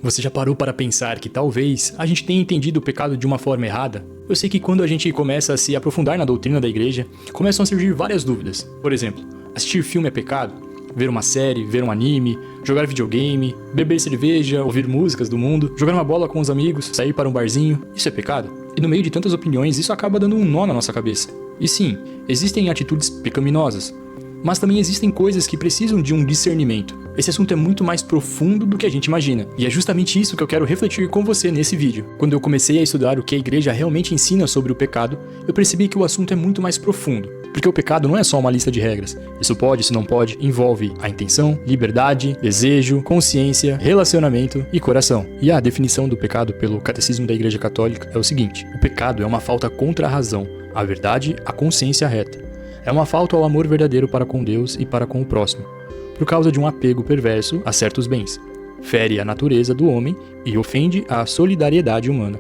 Você já parou para pensar que talvez a gente tenha entendido o pecado de uma forma errada? Eu sei que quando a gente começa a se aprofundar na doutrina da igreja, começam a surgir várias dúvidas. Por exemplo, assistir filme é pecado? Ver uma série, ver um anime, jogar videogame, beber cerveja, ouvir músicas do mundo, jogar uma bola com os amigos, sair para um barzinho, isso é pecado? E no meio de tantas opiniões, isso acaba dando um nó na nossa cabeça. E sim, existem atitudes pecaminosas, mas também existem coisas que precisam de um discernimento. Esse assunto é muito mais profundo do que a gente imagina, e é justamente isso que eu quero refletir com você nesse vídeo. Quando eu comecei a estudar o que a igreja realmente ensina sobre o pecado, eu percebi que o assunto é muito mais profundo. Porque o pecado não é só uma lista de regras. Isso pode, isso não pode, envolve a intenção, liberdade, desejo, consciência, relacionamento e coração. E a definição do pecado pelo Catecismo da Igreja Católica é o seguinte: o pecado é uma falta contra a razão, a verdade, a consciência reta. É uma falta ao amor verdadeiro para com Deus e para com o próximo, por causa de um apego perverso a certos bens. Fere a natureza do homem e ofende a solidariedade humana.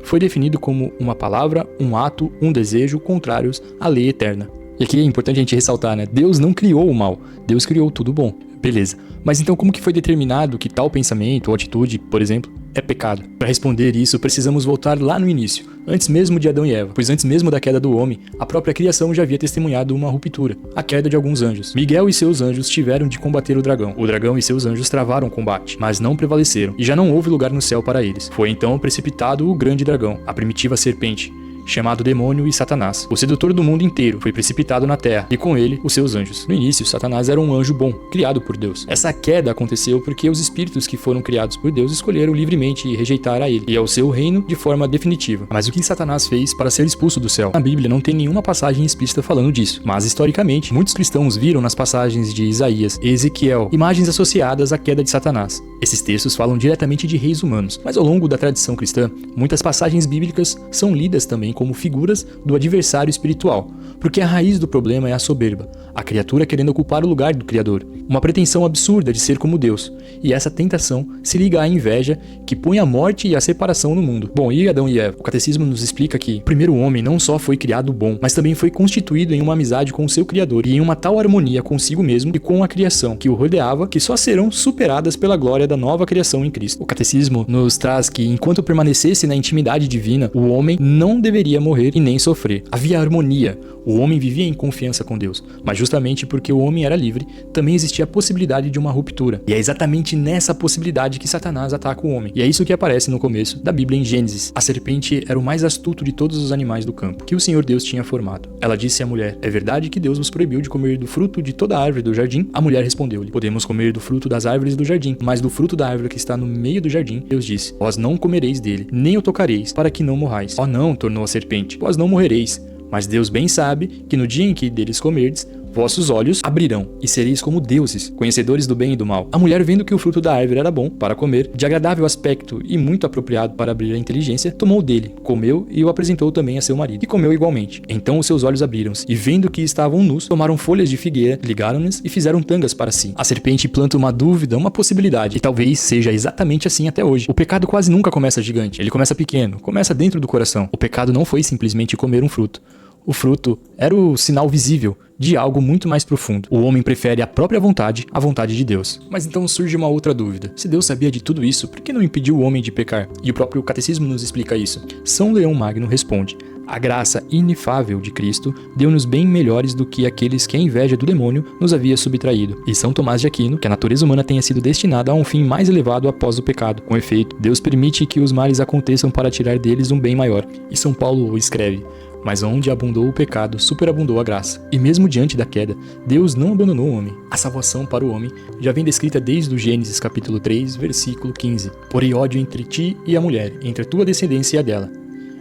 Foi definido como uma palavra, um ato, um desejo contrários à lei eterna. E aqui é importante a gente ressaltar, né? Deus não criou o mal, Deus criou tudo bom. Beleza. Mas então como que foi determinado que tal pensamento ou atitude, por exemplo, é pecado? Para responder isso, precisamos voltar lá no início, antes mesmo de Adão e Eva, pois antes mesmo da queda do homem, a própria criação já havia testemunhado uma ruptura, a queda de alguns anjos. Miguel e seus anjos tiveram de combater o dragão e seus anjos travaram o combate, mas não prevaleceram, e já não houve lugar no céu para eles. Foi então precipitado o grande dragão, a primitiva serpente, chamado Demônio e Satanás, o sedutor do mundo inteiro, foi precipitado na terra, e com ele os seus anjos. No início, Satanás era um anjo bom, criado por Deus. Essa queda aconteceu porque os espíritos que foram criados por Deus escolheram livremente rejeitar a ele, e ao seu reino de forma definitiva. Mas o que Satanás fez para ser expulso do céu? Na Bíblia não tem nenhuma passagem explícita falando disso, mas historicamente, muitos cristãos viram nas passagens de Isaías e Ezequiel imagens associadas à queda de Satanás. Esses textos falam diretamente de reis humanos, mas ao longo da tradição cristã, muitas passagens bíblicas são lidas também como figuras do adversário espiritual, porque a raiz do problema é a soberba, a criatura querendo ocupar o lugar do Criador, uma pretensão absurda de ser como Deus, e essa tentação se liga à inveja que põe a morte e a separação no mundo. Bom, e Adão e Eva? O Catecismo nos explica que o primeiro homem não só foi criado bom, mas também foi constituído em uma amizade com o seu Criador e em uma tal harmonia consigo mesmo e com a criação que o rodeava, que só serão superadas pela glória da nova criação em Cristo. O Catecismo nos traz que enquanto permanecesse na intimidade divina, o homem não deveria morrer e nem sofrer. Havia harmonia. O homem vivia em confiança com Deus, mas justamente porque o homem era livre, também existia a possibilidade de uma ruptura. E é exatamente nessa possibilidade que Satanás ataca o homem. E é isso que aparece no começo da Bíblia em Gênesis. A serpente era o mais astuto de todos os animais do campo, que o Senhor Deus tinha formado. Ela disse à mulher: é verdade que Deus vos proibiu de comer do fruto de toda a árvore do jardim? A mulher respondeu-lhe: podemos comer do fruto das árvores do jardim, mas do fruto da árvore que está no meio do jardim, Deus disse: vós não comereis dele, nem o tocareis, para que não morrais. Oh não, tornou a serpente, vós não morrereis. Mas Deus bem sabe que no dia em que deles comerdes, vossos olhos abrirão, e sereis como deuses, conhecedores do bem e do mal. A mulher, vendo que o fruto da árvore era bom para comer, de agradável aspecto e muito apropriado para abrir a inteligência, tomou dele, comeu e o apresentou também a seu marido, e comeu igualmente. Então os seus olhos abriram-se, e vendo que estavam nus, tomaram folhas de figueira, ligaram-nas e fizeram tangas para si. A serpente planta uma dúvida, uma possibilidade, e talvez seja exatamente assim até hoje. O pecado quase nunca começa gigante, ele começa pequeno, começa dentro do coração. O pecado não foi simplesmente comer um fruto. O fruto era o sinal visível de algo muito mais profundo. O homem prefere a própria vontade à vontade de Deus. Mas então surge uma outra dúvida. Se Deus sabia de tudo isso, por que não impediu o homem de pecar? E o próprio Catecismo nos explica isso. São Leão Magno responde: a graça inefável de Cristo deu-nos bem melhores do que aqueles que a inveja do demônio nos havia subtraído. E São Tomás de Aquino, que a natureza humana tenha sido destinada a um fim mais elevado após o pecado. Com efeito, Deus permite que os males aconteçam para tirar deles um bem maior. E São Paulo escreve: mas onde abundou o pecado, superabundou a graça. E mesmo diante da queda, Deus não abandonou o homem. A salvação para o homem já vem descrita desde o Gênesis capítulo 3, versículo 15. Porém ódio entre ti e a mulher, entre a tua descendência e a dela.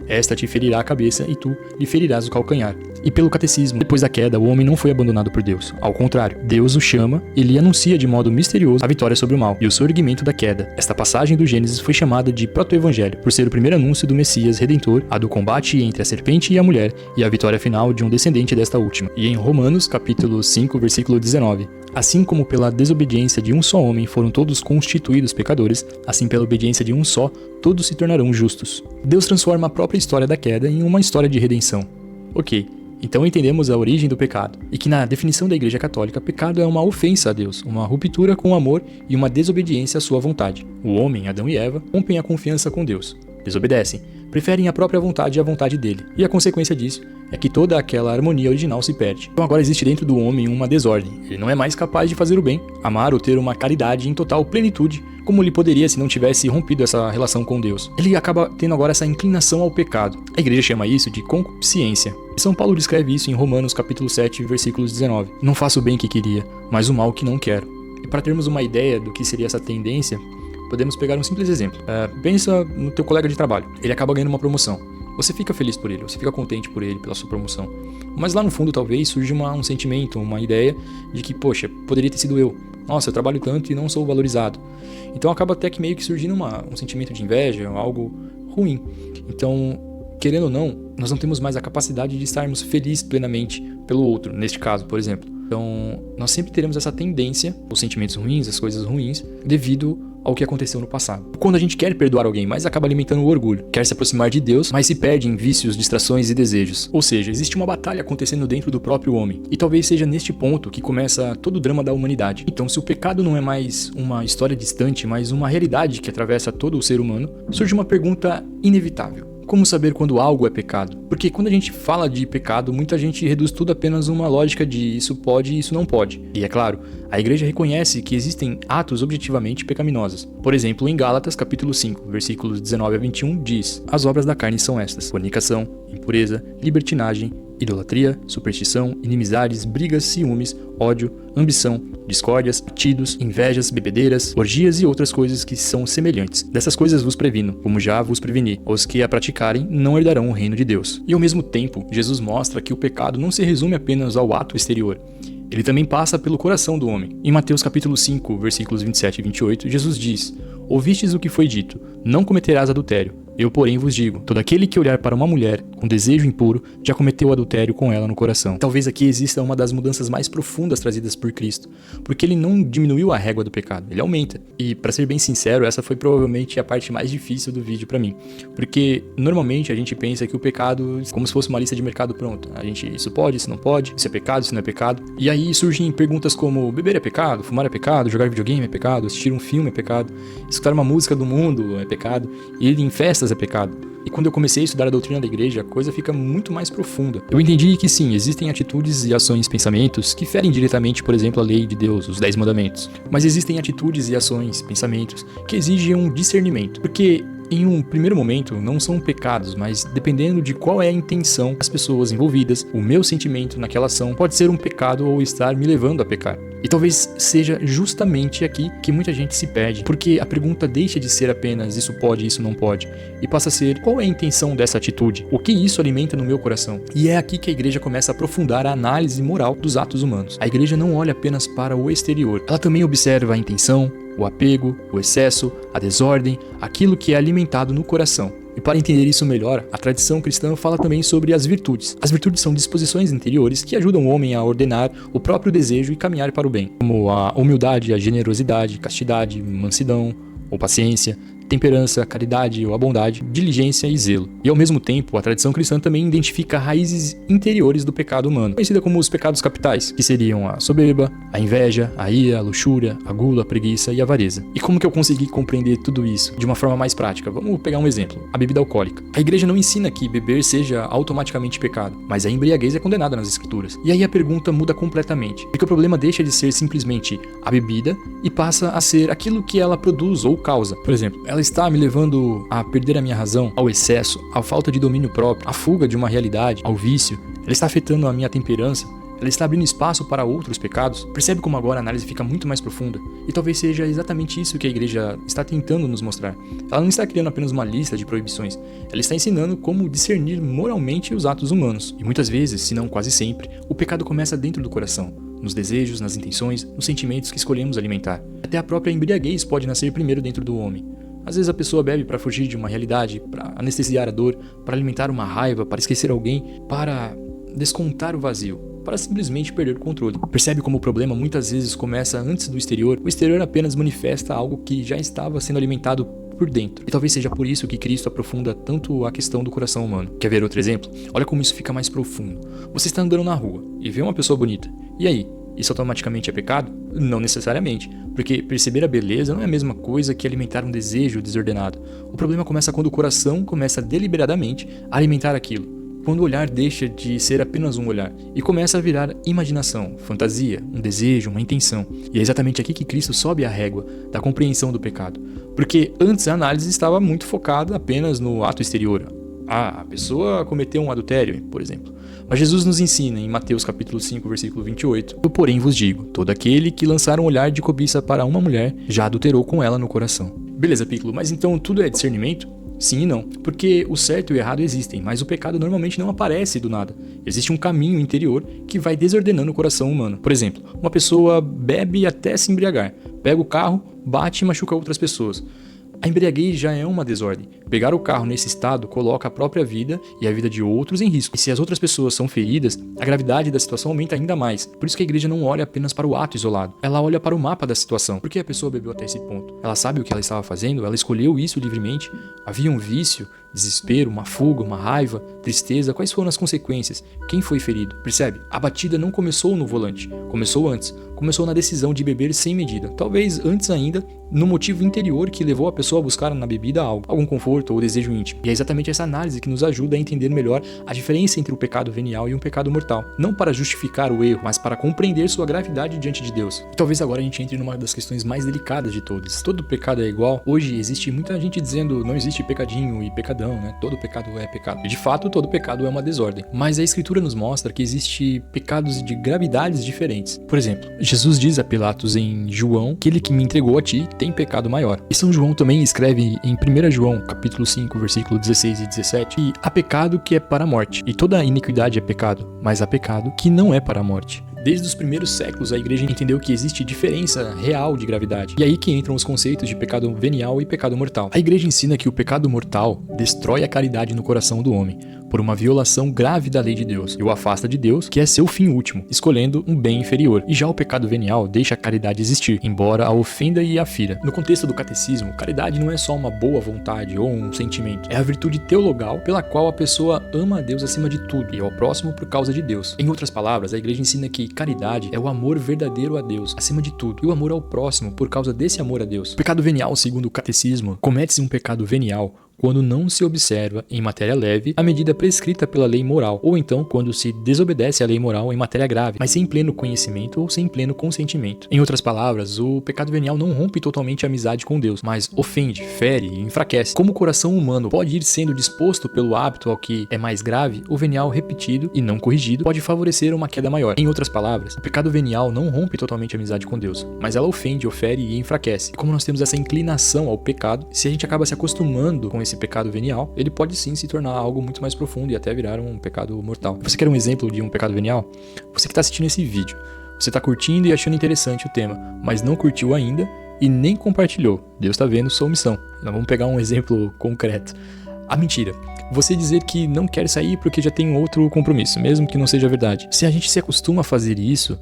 Esta te ferirá a cabeça e tu lhe ferirás o calcanhar. E pelo Catecismo, depois da queda, o homem não foi abandonado por Deus. Ao contrário, Deus o chama e lhe anuncia de modo misterioso a vitória sobre o mal e o surgimento da queda. Esta passagem do Gênesis foi chamada de proto-evangelho, por ser o primeiro anúncio do Messias Redentor, a do combate entre a serpente e a mulher, e a vitória final de um descendente desta última. E em Romanos, capítulo 5, versículo 19. Assim como pela desobediência de um só homem foram todos constituídos pecadores, assim pela obediência de um só, todos se tornarão justos. Deus transforma a própria história da queda em uma história de redenção. Ok, Então entendemos a origem do pecado, e que na definição da Igreja Católica, pecado é uma ofensa a Deus, uma ruptura com o amor e uma desobediência à sua vontade. O homem, Adão e Eva, rompem a confiança com Deus, desobedecem, preferem a própria vontade à vontade dele, e a consequência disso é que toda aquela harmonia original se perde. Então agora existe dentro do homem uma desordem, ele não é mais capaz de fazer o bem, amar ou ter uma caridade em total plenitude, como ele poderia se não tivesse rompido essa relação com Deus. Ele acaba tendo agora essa inclinação ao pecado. A igreja chama isso de concupiscência. E São Paulo descreve isso em Romanos capítulo 7, versículos 19. Não faço o bem que queria, mas o mal que não quero. E para termos uma ideia do que seria essa tendência, podemos pegar um simples exemplo. Pensa no teu colega de trabalho. Ele acaba ganhando uma promoção. Você fica feliz por ele, você fica contente por ele, pela sua promoção. Mas lá no fundo talvez surja um sentimento, uma ideia de que, poxa, poderia ter sido eu. Nossa, eu trabalho tanto e não sou valorizado. Então acaba até que meio que surgindo um sentimento de inveja, algo ruim. Então, querendo ou não, nós não temos mais a capacidade de estarmos felizes plenamente pelo outro, neste caso, por exemplo. Então, nós sempre teremos essa tendência, os sentimentos ruins, as coisas ruins, devido ao que aconteceu no passado. Quando a gente quer perdoar alguém, mas acaba alimentando o orgulho, quer se aproximar de Deus, mas se perde em vícios, distrações e desejos. Ou seja, existe uma batalha acontecendo dentro do próprio homem. E talvez seja neste ponto que começa todo o drama da humanidade. Então, se o pecado não é mais uma história distante, mas uma realidade que atravessa todo o ser humano, surge uma pergunta inevitável. Como saber quando algo é pecado? Porque quando a gente fala de pecado, muita gente reduz tudo apenas uma lógica de isso pode e isso não pode. E é claro, a igreja reconhece que existem atos objetivamente pecaminosos. Por exemplo, em Gálatas capítulo 5, versículos 19 a 21, diz: as obras da carne são estas: fornicação, impureza, libertinagem, idolatria, superstição, inimizades, brigas, ciúmes, ódio, ambição, discórdias, partidos, invejas, bebedeiras, orgias e outras coisas que são semelhantes. Dessas coisas vos previno, como já vos preveni. Os que a praticarem não herdarão o reino de Deus. E ao mesmo tempo, Jesus mostra que o pecado não se resume apenas ao ato exterior. Ele também passa pelo coração do homem. Em Mateus capítulo 5, versículos 27 e 28, Jesus diz: ouvistes o que foi dito, não cometerás adultério. Eu, porém, vos digo, todo aquele que olhar para uma mulher com desejo impuro, já cometeu adultério com ela no coração. Talvez aqui exista uma das mudanças mais profundas trazidas por Cristo, porque ele não diminuiu a régua do pecado, ele aumenta. E, para ser bem sincero, essa foi provavelmente a parte mais difícil do vídeo para mim, porque normalmente a gente pensa que o pecado é como se fosse uma lista de mercado pronta. Isso pode, isso não pode, isso é pecado, isso não é pecado. E aí surgem perguntas como: beber é pecado, fumar é pecado, jogar videogame é pecado, assistir um filme é pecado, escutar uma música do mundo é pecado, ir em festas é pecado. E quando eu comecei a estudar a doutrina da igreja, a coisa fica muito mais profunda. Eu entendi que sim, existem atitudes e ações, pensamentos que ferem diretamente, por exemplo, a lei de Deus, os 10 mandamentos. Mas existem atitudes e ações, pensamentos que exigem um discernimento. Porque em um primeiro momento não são pecados, mas dependendo de qual é a intenção das pessoas envolvidas, o meu sentimento naquela ação pode ser um pecado ou estar me levando a pecar. E talvez seja justamente aqui que muita gente se perde, porque a pergunta deixa de ser apenas isso pode, isso não pode, e passa a ser: qual é a intenção dessa atitude? O que isso alimenta no meu coração? E é aqui que a igreja começa a aprofundar a análise moral dos atos humanos. A igreja não olha apenas para o exterior, ela também observa a intenção, o apego, o excesso, a desordem, aquilo que é alimentado no coração. E para entender isso melhor, a tradição cristã fala também sobre as virtudes. As virtudes são disposições interiores que ajudam o homem a ordenar o próprio desejo e caminhar para o bem, como a humildade, a generosidade, castidade, mansidão ou paciência, temperança, caridade ou a bondade, diligência e zelo. E ao mesmo tempo, a tradição cristã também identifica raízes interiores do pecado humano, conhecida como os pecados capitais, que seriam a soberba, a inveja, a ira, a luxúria, a gula, a preguiça e a avareza. E como que eu consegui compreender tudo isso de uma forma mais prática? Vamos pegar um exemplo: a bebida alcoólica. A igreja não ensina que beber seja automaticamente pecado, mas a embriaguez é condenada nas escrituras. E aí a pergunta muda completamente, porque o problema deixa de ser simplesmente a bebida e passa a ser aquilo que ela produz ou causa. Por exemplo, ela está me levando a perder a minha razão, ao excesso, à falta de domínio próprio, à fuga de uma realidade, ao vício. Ela está afetando a minha temperança, ela está abrindo espaço para outros pecados. Percebe como agora a análise fica muito mais profunda? E talvez seja exatamente isso que a igreja está tentando nos mostrar. Ela não está criando apenas uma lista de proibições, ela está ensinando como discernir moralmente os atos humanos. E muitas vezes, se não quase sempre, o pecado começa dentro do coração, nos desejos, nas intenções, nos sentimentos que escolhemos alimentar. Até a própria embriaguez pode nascer primeiro dentro do homem. Às vezes a pessoa bebe para fugir de uma realidade, para anestesiar a dor, para alimentar uma raiva, para esquecer alguém, para descontar o vazio, para simplesmente perder o controle. Percebe como o problema muitas vezes começa antes do exterior? O exterior apenas manifesta algo que já estava sendo alimentado por dentro. E talvez seja por isso que Cristo aprofunda tanto a questão do coração humano. Quer ver outro exemplo? Olha como isso fica mais profundo. Você está andando na rua e vê uma pessoa bonita. E aí? Isso automaticamente é pecado? Não necessariamente, porque perceber a beleza não é a mesma coisa que alimentar um desejo desordenado. O problema começa quando o coração começa deliberadamente a alimentar aquilo. Quando o olhar deixa de ser apenas um olhar e começa a virar imaginação, fantasia, um desejo, uma intenção. E é exatamente aqui que Cristo sobe a régua da compreensão do pecado. Porque antes a análise estava muito focada apenas no ato exterior. A pessoa cometeu um adultério, por exemplo. Mas Jesus nos ensina em Mateus capítulo 5, versículo 28, eu porém vos digo, todo aquele que lançar um olhar de cobiça para uma mulher, já adulterou com ela no coração. Beleza, Piccolo, mas então tudo é discernimento? Sim e não, porque o certo e o errado existem, mas o pecado normalmente não aparece do nada. Existe um caminho interior que vai desordenando o coração humano. Por exemplo, uma pessoa bebe até se embriagar, pega o carro, bate e machuca outras pessoas. A embriaguez já é uma desordem. Pegar o carro nesse estado coloca a própria vida e a vida de outros em risco. E se as outras pessoas são feridas, a gravidade da situação aumenta ainda mais. Por isso que a igreja não olha apenas para o ato isolado. Ela olha para o mapa da situação. Por que a pessoa bebeu até esse ponto? Ela sabe o que ela estava fazendo? Ela escolheu isso livremente? Havia um vício, desespero, uma fuga, uma raiva, tristeza? Quais foram as consequências? Quem foi ferido? Percebe? A batida não começou no volante. Começou antes. Começou na decisão de beber sem medida. Talvez antes ainda, no motivo interior que levou a pessoa a buscar na bebida algo, algum conforto ou desejo íntimo. E é exatamente essa análise que nos ajuda a entender melhor a diferença entre o pecado venial e um pecado mortal. Não para justificar o erro, mas para compreender sua gravidade diante de Deus. E talvez agora a gente entre numa das questões mais delicadas de todas. Todo pecado é igual. Hoje existe muita gente dizendo não existe pecadinho e pecadão, né? Todo pecado é pecado. E de fato, todo pecado é uma desordem. Mas a Escritura nos mostra que existe pecados de gravidades diferentes. Por exemplo, Jesus diz a Pilatos em João, aquele que me entregou a ti tem pecado maior. E São João também escreve em 1 João, capítulo 5, versículo 16 e 17, que há pecado que é para a morte, e toda iniquidade é pecado, mas há pecado que não é para a morte. Desde os primeiros séculos, a igreja entendeu que existe diferença real de gravidade. E aí que entram os conceitos de pecado venial e pecado mortal. A igreja ensina que o pecado mortal destrói a caridade no coração do homem, por uma violação grave da lei de Deus, e o afasta de Deus, que é seu fim último, escolhendo um bem inferior. E já o pecado venial deixa a caridade existir, embora a ofenda e a fira. No contexto do catecismo, caridade não é só uma boa vontade ou um sentimento, é a virtude teologal pela qual a pessoa ama a Deus acima de tudo e ao próximo por causa de Deus. Em outras palavras, a igreja ensina que caridade é o amor verdadeiro a Deus acima de tudo e o amor ao próximo por causa desse amor a Deus. O pecado venial, segundo o catecismo, comete-se um pecado venial quando não se observa em matéria leve a medida prescrita pela lei moral, ou então quando se desobedece à lei moral em matéria grave, mas sem pleno conhecimento ou sem pleno consentimento. Em outras palavras, o pecado venial não rompe totalmente a amizade com Deus, mas ofende, fere e enfraquece. Como o coração humano pode ir sendo disposto pelo hábito ao que é mais grave, o venial repetido e não corrigido pode favorecer uma queda maior. Em outras palavras, o pecado venial não rompe totalmente a amizade com Deus, mas ela ofende, ofere e enfraquece. E como nós temos essa inclinação ao pecado, se a gente acaba se acostumando com esse pecado venial, ele pode sim se tornar algo muito mais profundo e até virar um pecado mortal. Você quer um exemplo de um pecado venial? Você que está assistindo esse vídeo, você está curtindo e achando interessante o tema, mas não curtiu ainda e nem compartilhou. Deus está vendo sua omissão. Nós vamos pegar um exemplo concreto. A mentira. Você dizer que não quer sair porque já tem outro compromisso, mesmo que não seja verdade. Se a gente se acostuma a fazer isso,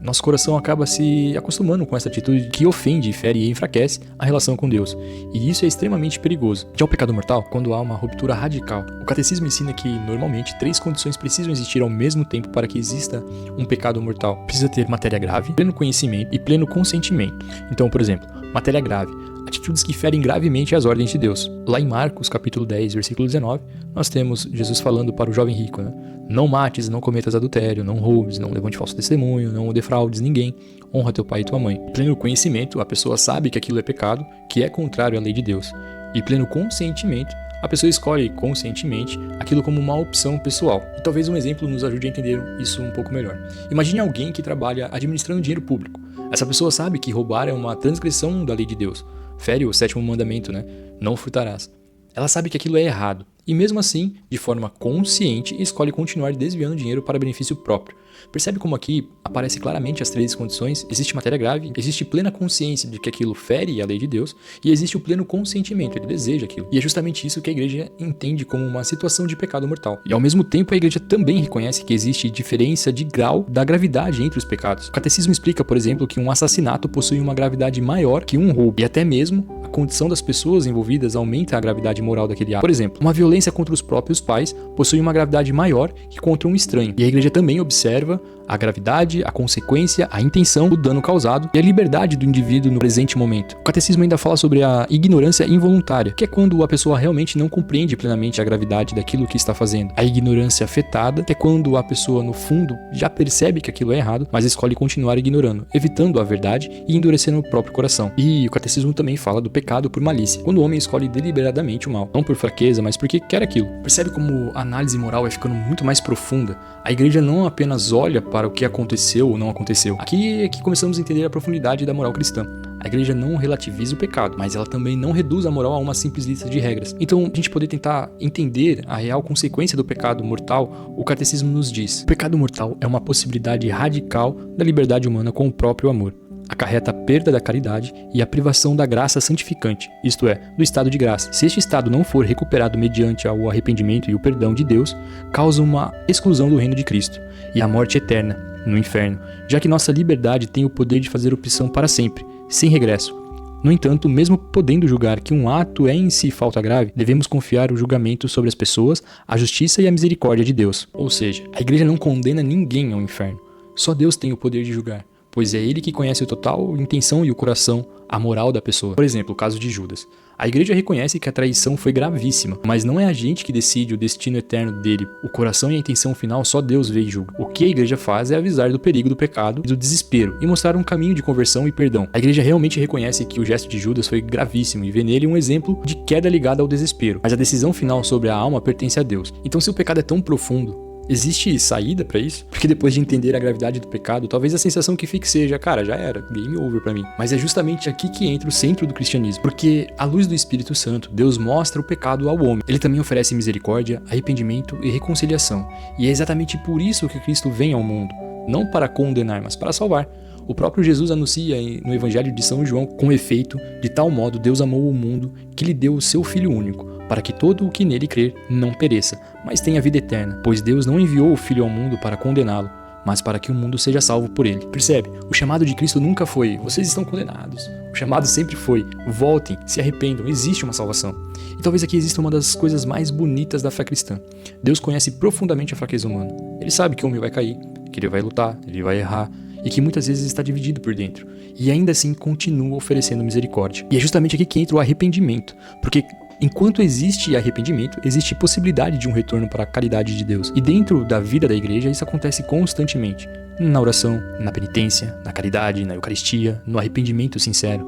nosso coração acaba se acostumando com essa atitude que ofende, fere e enfraquece a relação com Deus. E isso é extremamente perigoso. Já o pecado mortal, quando há uma ruptura radical. O catecismo ensina que, normalmente, 3 condições precisam existir ao mesmo tempo para que exista um pecado mortal. Precisa ter matéria grave, pleno conhecimento e pleno consentimento. Então, por exemplo, matéria grave. Atitudes que ferem gravemente as ordens de Deus. Lá em Marcos, capítulo 10, versículo 19, nós temos Jesus falando para o jovem rico, né? Não mates, não cometas adultério, não roubes, não levante falso testemunho, não defraudes ninguém, honra teu pai e tua mãe. Pleno conhecimento, a pessoa sabe que aquilo é pecado, que é contrário à lei de Deus. E pleno consentimento, a pessoa escolhe conscientemente aquilo como uma opção pessoal. E talvez um exemplo nos ajude a entender isso um pouco melhor. Imagine alguém que trabalha administrando dinheiro público. Essa pessoa sabe que roubar é uma transgressão da lei de Deus. Fere o 7º mandamento, né? Não furtarás. Ela sabe que aquilo é errado e mesmo assim, de forma consciente, escolhe continuar desviando dinheiro para benefício próprio. Percebe como aqui aparece claramente as três condições? Existe matéria grave, existe plena consciência de que aquilo fere a lei de Deus e existe o pleno consentimento, ele deseja aquilo. E é justamente isso que a igreja entende como uma situação de pecado mortal. E ao mesmo tempo a igreja também reconhece que existe diferença de grau da gravidade entre os pecados. O catecismo explica, por exemplo, que um assassinato possui uma gravidade maior que um roubo e até mesmo a condição das pessoas envolvidas aumenta a gravidade moral daquele ato. Por exemplo, uma violência contra os próprios pais possui uma gravidade maior que contra um estranho. E a igreja também observa a gravidade, a consequência, a intenção do dano causado e a liberdade do indivíduo no presente momento. O catecismo ainda fala sobre a ignorância involuntária, que é quando a pessoa realmente não compreende plenamente a gravidade daquilo que está fazendo. A ignorância afetada, que é quando a pessoa no fundo já percebe que aquilo é errado, mas escolhe continuar ignorando, evitando a verdade e endurecendo o próprio coração. E o catecismo também fala do pecado por malícia, quando o homem escolhe deliberadamente o mal, não por fraqueza, mas porque quer aquilo. Percebe como a análise moral vai ficando muito mais profunda? A igreja não apenas olha para o que aconteceu ou não aconteceu. Aqui é que começamos a entender a profundidade da moral cristã. A igreja não relativiza o pecado, mas ela também não reduz a moral a uma simples lista de regras. Então, a gente poder tentar entender a real consequência do pecado mortal, o catecismo nos diz: o pecado mortal é uma possibilidade radical da liberdade humana com o próprio amor. Acarreta a perda da caridade e a privação da graça santificante, isto é, do estado de graça. Se este estado não for recuperado mediante o arrependimento e o perdão de Deus, causa uma exclusão do reino de Cristo e a morte eterna no inferno, já que nossa liberdade tem o poder de fazer opção para sempre, sem regresso. No entanto, mesmo podendo julgar que um ato é em si falta grave, devemos confiar o julgamento sobre as pessoas, a justiça e a misericórdia de Deus. Ou seja, a igreja não condena ninguém ao inferno. Só Deus tem o poder de julgar, pois é ele que conhece o total intenção e o coração, a moral da pessoa. Por exemplo, o caso de Judas. A igreja reconhece que a traição foi gravíssima, mas não é a gente que decide o destino eterno dele. O coração e a intenção final só Deus vê e julga. O que a igreja faz é avisar do perigo do pecado e do desespero e mostrar um caminho de conversão e perdão. A igreja realmente reconhece que o gesto de Judas foi gravíssimo e vê nele um exemplo de queda ligada ao desespero, mas a decisão final sobre a alma pertence a Deus. Então, se o pecado é tão profundo, existe saída pra isso? Porque depois de entender a gravidade do pecado, talvez a sensação que fique seja, cara, já era, game over pra mim. Mas é justamente aqui que entra o centro do cristianismo. Porque, à luz do Espírito Santo, Deus mostra o pecado ao homem. Ele também oferece misericórdia, arrependimento e reconciliação. E é exatamente por isso que Cristo vem ao mundo. Não para condenar, mas para salvar. O próprio Jesus anuncia no Evangelho de São João, com efeito, de tal modo Deus amou o mundo que lhe deu o seu Filho único, para que todo o que nele crer não pereça, mas tenha vida eterna, pois Deus não enviou o Filho ao mundo para condená-lo, mas para que o mundo seja salvo por ele. Percebe? O chamado de Cristo nunca foi, vocês estão condenados. O chamado sempre foi, voltem, se arrependam, existe uma salvação. E talvez aqui exista uma das coisas mais bonitas da fé cristã. Deus conhece profundamente a fraqueza humana. Ele sabe que o homem vai cair, que ele vai lutar, ele vai errar, e que muitas vezes está dividido por dentro, e ainda assim continua oferecendo misericórdia. E é justamente aqui que entra o arrependimento, porque enquanto existe arrependimento, existe possibilidade de um retorno para a caridade de Deus. E dentro da vida da igreja, isso acontece constantemente. Na oração, na penitência, na caridade, na Eucaristia, no arrependimento sincero.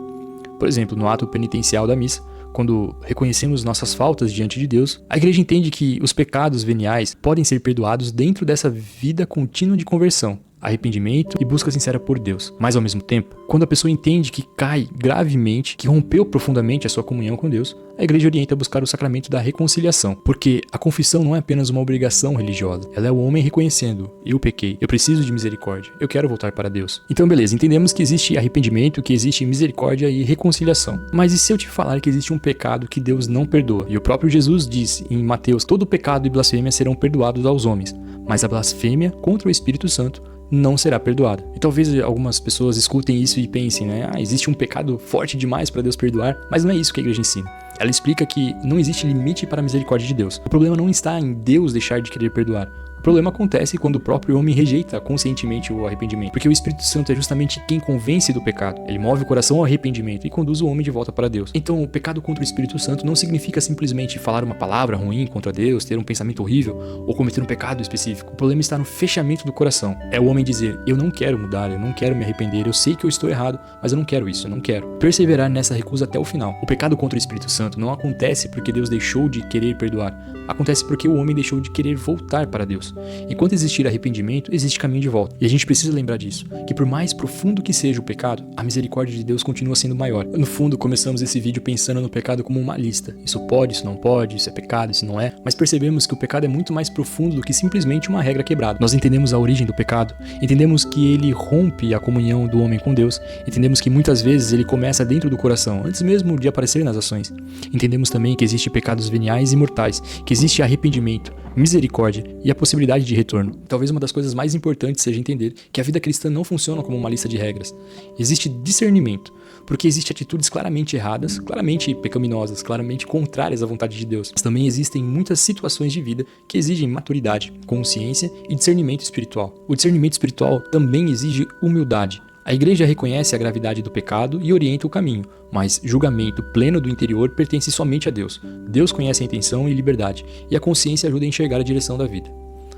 Por exemplo, no ato penitencial da missa, quando reconhecemos nossas faltas diante de Deus, a igreja entende que os pecados veniais podem ser perdoados dentro dessa vida contínua de conversão, arrependimento e busca sincera por Deus. Mas ao mesmo tempo, quando a pessoa entende que cai gravemente, que rompeu profundamente a sua comunhão com Deus, a igreja orienta a buscar o sacramento da reconciliação, porque a confissão não é apenas uma obrigação religiosa, ela é o homem reconhecendo: eu pequei, eu preciso de misericórdia, eu quero voltar para Deus. Então beleza, entendemos que existe arrependimento, que existe misericórdia e reconciliação. Mas e se eu te falar que existe um pecado que Deus não perdoa? E o próprio Jesus diz em Mateus: todo pecado e blasfêmia serão perdoados aos homens, mas a blasfêmia contra o Espírito Santo não será perdoada. E talvez algumas pessoas escutem isso e pensem, né? Existe um pecado forte demais para Deus perdoar, mas não é isso que a igreja ensina. Ela explica que não existe limite para a misericórdia de Deus. O problema não está em Deus deixar de querer perdoar. O problema acontece quando o próprio homem rejeita conscientemente o arrependimento, porque o Espírito Santo é justamente quem convence do pecado. Ele move o coração ao arrependimento e conduz o homem de volta para Deus. Então, o pecado contra o Espírito Santo não significa simplesmente falar uma palavra ruim contra Deus, ter um pensamento horrível ou cometer um pecado específico. O problema está no fechamento do coração. É o homem dizer: eu não quero mudar, eu não quero me arrepender, eu sei que eu estou errado, mas eu não quero isso, eu não quero. Perseverar nessa recusa até o final. O pecado contra o Espírito Santo não acontece porque Deus deixou de querer perdoar. Acontece porque o homem deixou de querer voltar para Deus. Deus. Enquanto existir arrependimento, existe caminho de volta. E a gente precisa lembrar disso, que por mais profundo que seja o pecado, a misericórdia de Deus continua sendo maior. No fundo, começamos esse vídeo pensando no pecado como uma lista. Isso pode, isso não pode, isso é pecado, isso não é. Mas percebemos que o pecado é muito mais profundo do que simplesmente uma regra quebrada. Nós entendemos a origem do pecado, entendemos que ele rompe a comunhão do homem com Deus, entendemos que muitas vezes ele começa dentro do coração, antes mesmo de aparecer nas ações. Entendemos também que existem pecados veniais e mortais, que existe arrependimento, misericórdia e a possibilidade de retorno. Talvez uma das coisas mais importantes seja entender que a vida cristã não funciona como uma lista de regras. Existe discernimento, porque existem atitudes claramente erradas, claramente pecaminosas, claramente contrárias à vontade de Deus. Mas também existem muitas situações de vida que exigem maturidade, consciência e discernimento espiritual. O discernimento espiritual também exige humildade. A igreja reconhece a gravidade do pecado e orienta o caminho, mas julgamento pleno do interior pertence somente a Deus. Deus conhece a intenção e liberdade, e a consciência ajuda a enxergar a direção da vida.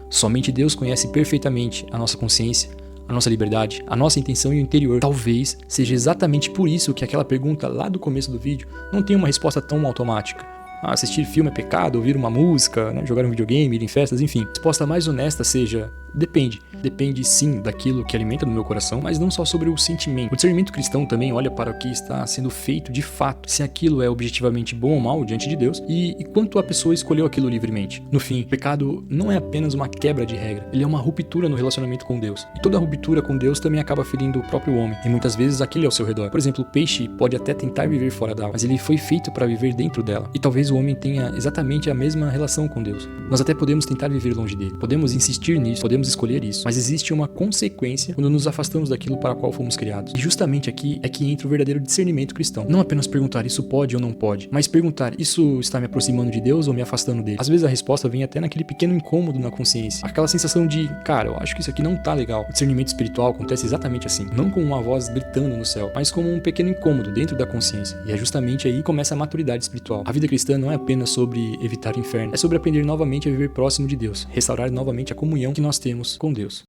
Somente Deus conhece perfeitamente a nossa consciência, a nossa liberdade, a nossa intenção e o interior. Talvez seja exatamente por isso que aquela pergunta lá do começo do vídeo não tem uma resposta tão automática. Assistir filme é pecado, ouvir uma música, jogar um videogame, ir em festas, enfim. A resposta mais honesta seja: depende. Depende sim daquilo que alimenta no meu coração, mas não só sobre o sentimento. O discernimento cristão também olha para o que está sendo feito de fato, se aquilo é objetivamente bom ou mal diante de Deus e quanto a pessoa escolheu aquilo livremente. No fim, o pecado não é apenas uma quebra de regra, ele é uma ruptura no relacionamento com Deus. E toda ruptura com Deus também acaba ferindo o próprio homem, e muitas vezes aquele ao seu redor. Por exemplo, o peixe pode até tentar viver fora da água, mas ele foi feito para viver dentro dela. E talvez o homem tenha exatamente a mesma relação com Deus. Nós até podemos tentar viver longe dele, podemos insistir nisso, podemos escolher isso, mas existe uma consequência quando nos afastamos daquilo para o qual fomos criados. E justamente aqui é que entra o verdadeiro discernimento cristão. Não apenas perguntar isso pode ou não pode, mas perguntar isso está me aproximando de Deus ou me afastando dele. Às vezes a resposta vem até naquele pequeno incômodo na consciência, aquela sensação de, cara, eu acho que isso aqui não tá legal. O discernimento espiritual acontece exatamente assim, não com uma voz gritando no céu, mas como um pequeno incômodo dentro da consciência. E é justamente aí que começa a maturidade espiritual. A vida cristã não é apenas sobre evitar o inferno, é sobre aprender novamente a viver próximo de Deus, restaurar novamente a comunhão que nós temos com Deus.